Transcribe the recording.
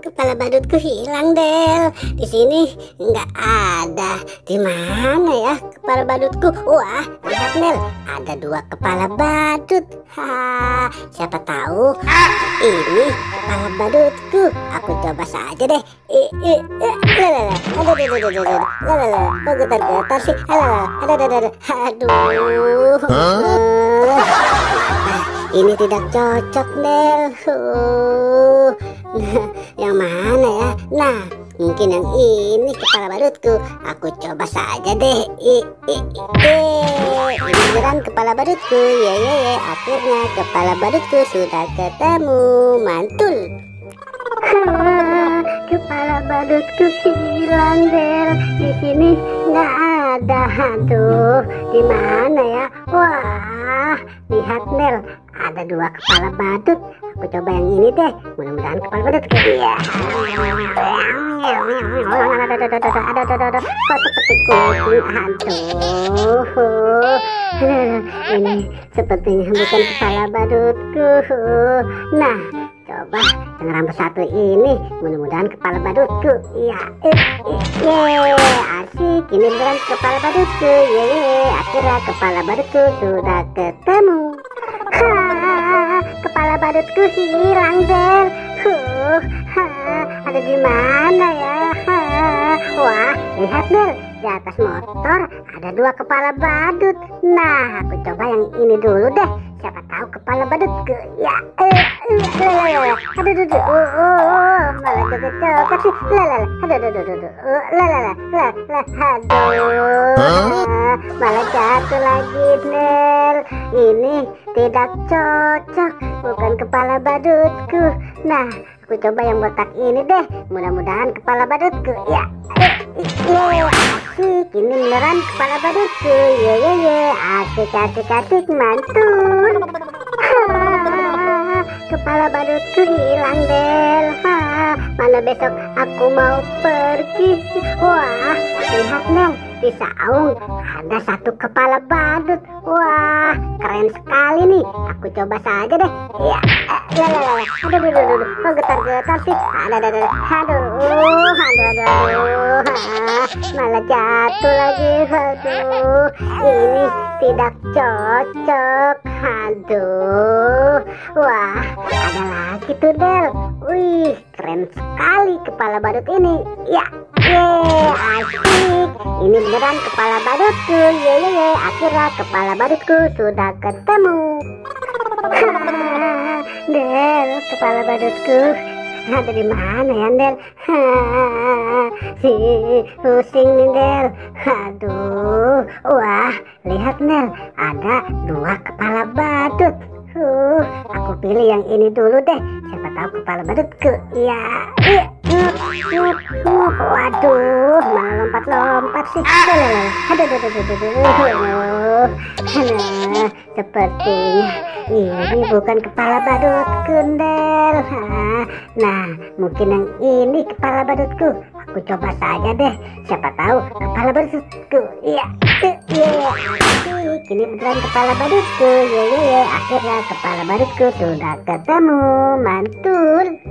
kepala badutku hilang, Del. Di sini nggak ada. Di mana ya kepala badutku? Wah, lihat Nel, ada dua kepala badut. Siapa tahu ini kepala badutku. Aku coba saja deh. Kok getar-getar sih? Aduh. Ini tidak cocok, Nel. Yang mana ya? Nah, mungkin yang ini kepala badutku. Aku coba saja deh. Ini beneran kepala badutku. Akhirnya kepala badutku sudah ketemu. Mantul. Kepala badutku hilang, Del. Di sini nggak ada. Aduh, di mana ya? Wah, lihat Nel, ada dua kepala badut. Aku coba yang ini deh. Mudah-mudahan kepala badut. Iya. Kok seperti kucing? Aduh. Ini sepertinya bukan kepala badutku. Nah, coba yang rambut satu ini, mudah-mudahan kepala badutku. Iya, asik. Ini beneran kepala badutku. Akhirnya kepala badutku sudah ketemu. Kepala badutku hilang, Del. Ada di mana ya? Wah, lihat Del, di atas motor ada dua kepala badut. Nah, aku coba yang ini dulu deh. Siapa tahu kepala badutku. Ya, aduh, malah joget-joget sih. Malah jatuh lagi, Nel. Ini tidak cocok, bukan kepala badutku. Nah, aku coba yang botak ini deh. Mudah-mudahan kepala badutku. Ya, asik. Ini beneran kepala badutku. Asik, mantul. Kepala badutku hilang, Del. Mana besok aku mau pergi. Wah, lihat Nel, di saung ada satu kepala badut. Wah, keren sekali nih. Aku coba saja deh. Ya, aduh, kok getar-getar sih? Aduh. Malah jatuh lagi. Aduh, ini tidak cocok. Aduh, wah, ada lagi tuh, Del. Wih, keren sekali kepala badut ini. Ya, asik. Ini beneran kepala badutku. Akhirnya kepala badutku sudah ketemu. Del, kepala badutku ada di mana ya, Del? Pusing nih, Del. Aduh, wah, lihat Nel, ada dua kepala badut. Aku pilih yang ini dulu deh. Siapa tahu kepala badutku. Ya, waduh, malah lompat-lompat sih. Aduh. Sepertinya ini bukan kepala badutku, Del. Nah, mungkin yang ini kepala badutku. Aku coba saja deh. Siapa tahu kepala badutku. Iya. Ini beneran kepala badutku. Akhirnya kepala badutku sudah ketemu. Mantul.